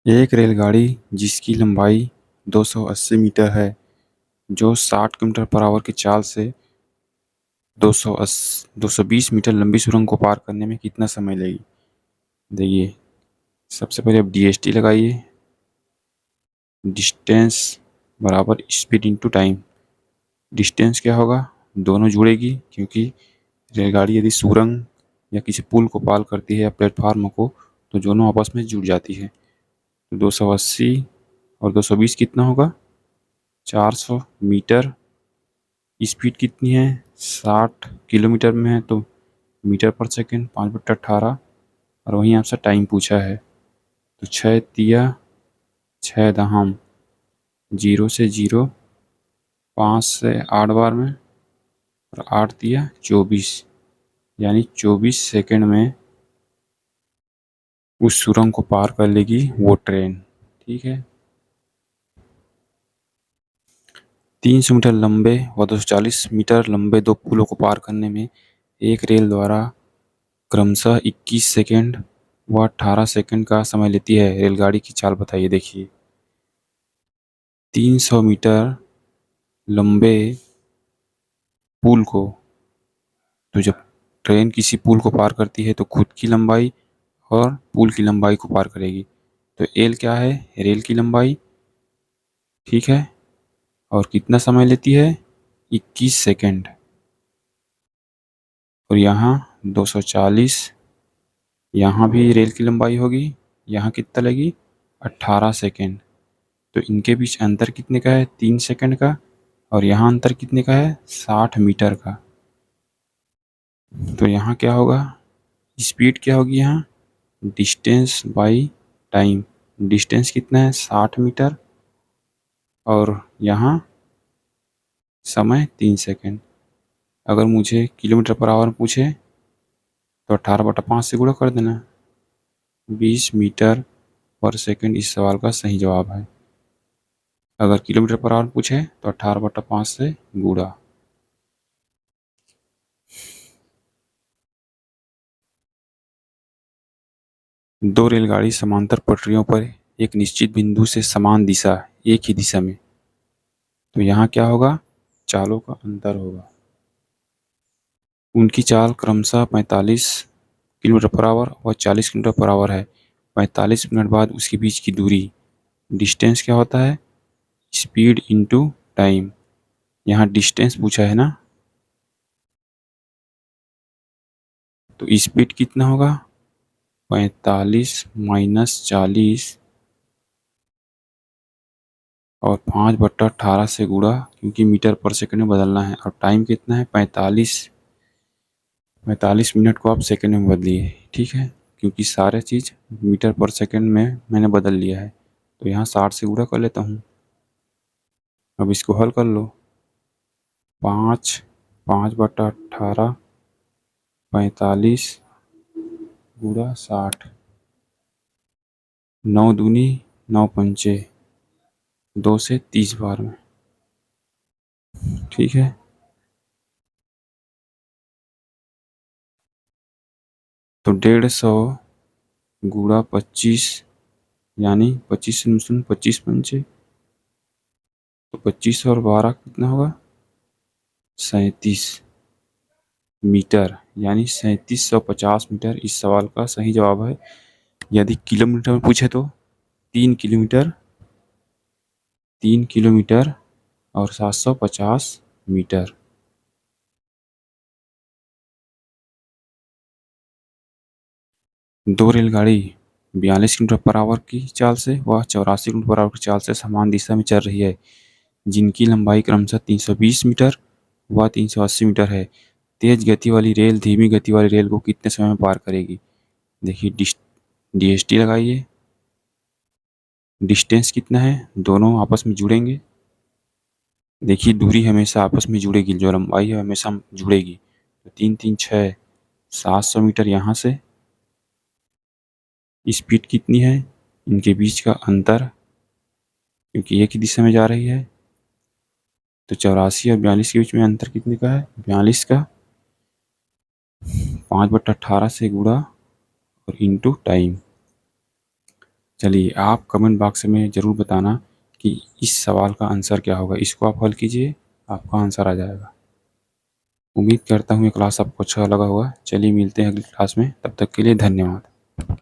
एक रेलगाड़ी जिसकी लंबाई 280 मीटर है जो 60 किलोमीटर पर आवर की चाल से 220 मीटर लंबी सुरंग को पार करने में कितना समय लेगी। देखिए, सबसे पहले आप DST लगाइए। डिस्टेंस बराबर स्पीड इंटू टाइम। डिस्टेंस क्या होगा, दोनों जुड़ेगी क्योंकि रेलगाड़ी यदि सुरंग या किसी पुल को पार करती है या प्लेटफार्म को तो दोनों आपस में जुड़ जाती है। तो 280 और 220 कितना होगा, 400 मीटर। स्पीड कितनी है, 60 किलोमीटर में है तो मीटर पर सेकेंड 5/18। और वहीं आपसे टाइम पूछा है तो 6 तिया 6 दहम 0 से 0, 5 से 8 बार में और 8 तिया 24, यानी 24 सेकेंड में उस सुरंग को पार कर लेगी वो ट्रेन। ठीक है। 300 मीटर लंबे व 240 मीटर लंबे दो पुलों को पार करने में एक रेल द्वारा क्रमशः 21 सेकेंड व 18 सेकेंड का समय लेती है। रेलगाड़ी की चाल बताइए। देखिए, 300 मीटर लंबे पुल को, तो जब ट्रेन किसी पुल को पार करती है तो खुद की लंबाई और पुल की लंबाई को पार करेगी। तो एल क्या है, रेल की लंबाई। ठीक है। और कितना समय लेती है, 21 सेकेंड। और यहाँ 240, यहाँ भी रेल की लंबाई होगी। यहाँ कितना लगी, 18 सेकेंड। तो इनके बीच अंतर कितने का है, 3 सेकेंड का। और यहाँ अंतर कितने का है, 60 मीटर का। तो यहाँ क्या होगा, स्पीड क्या होगी, यहाँ डिस्टेंस बाई टाइम। डिस्टेंस कितना है, 60 मीटर। और यहाँ समय 3 सेकेंड। अगर मुझे किलोमीटर पर आवर पूछे तो 18/5 से गुणा कर देना। 20 मीटर पर सेकेंड इस सवाल का सही जवाब है। अगर किलोमीटर पर आवर पूछे तो 18/5 से गुणा। दो रेलगाड़ी समांतर पटरियों पर एक निश्चित बिंदु से समान दिशा, एक ही दिशा में, तो यहाँ क्या होगा, चालों का अंतर होगा। उनकी चाल क्रमशः 45 किलोमीटर पर आवर और 40 किलोमीटर पर आवर है। 45 मिनट बाद उसके बीच की दूरी, डिस्टेंस क्या होता है, स्पीड इंटू टाइम। यहाँ डिस्टेंस पूछा है ना, तो स्पीड कितना होगा, 45 माइनस 40 और 5/18 से गुणा, क्योंकि मीटर पर सेकंड में बदलना है। और टाइम कितना है, 45 मिनट को आप सेकंड में बदलिए। ठीक है, क्योंकि सारे चीज़ मीटर पर सेकंड में मैंने बदल लिया है। तो यहाँ 60 से गुणा कर लेता हूँ। अब इसको हल कर लो। 5/18 45 गुणा 60, 9 दूनी 9 पंचे 2 से 30 बार में। ठीक है। तो 150 गुणा 25, यानी 25 से 25 पंचे, तो 25 और 12 कितना होगा, 37 मीटर, यानी 3750 मीटर इस सवाल का सही जवाब है। यदि किलोमीटर में पूछे तो 3 किलोमीटर, 3 किलोमीटर और 750 मीटर। दो रेलगाड़ी 42 किलोमीटर पर आवर की चाल से व 84 किलोमीटर पर आवर की चाल से समान दिशा में चल रही है, जिनकी लंबाई क्रमशः 320 मीटर व 380 मीटर है। तेज गति वाली रेल धीमी गति वाली रेल को कितने समय में पार करेगी। देखिए, DST लगाइए। डिस्टेंस कितना है, दोनों आपस में जुड़ेंगे। देखिए, दूरी हमेशा आपस में जुड़ेगी, जो लंबाई है हमेशा जुड़ेगी। तो 3 3 6 700 मीटर यहाँ से। स्पीड कितनी है, इनके बीच का अंतर, क्योंकि एक ही दिशा में जा रही है, तो 84 और 42 के बीच में अंतर कितने का है, 42 का। 5/18 से गुणा और इंटू टाइम। चलिए आप कमेंट बॉक्स में ज़रूर बताना कि इस सवाल का आंसर क्या होगा। इसको आप हल कीजिए, आपका आंसर आ जाएगा। उम्मीद करता हूँ ये क्लास आपको अच्छा लगा होगा। चलिए मिलते हैं अगली क्लास में, तब तक के लिए धन्यवाद।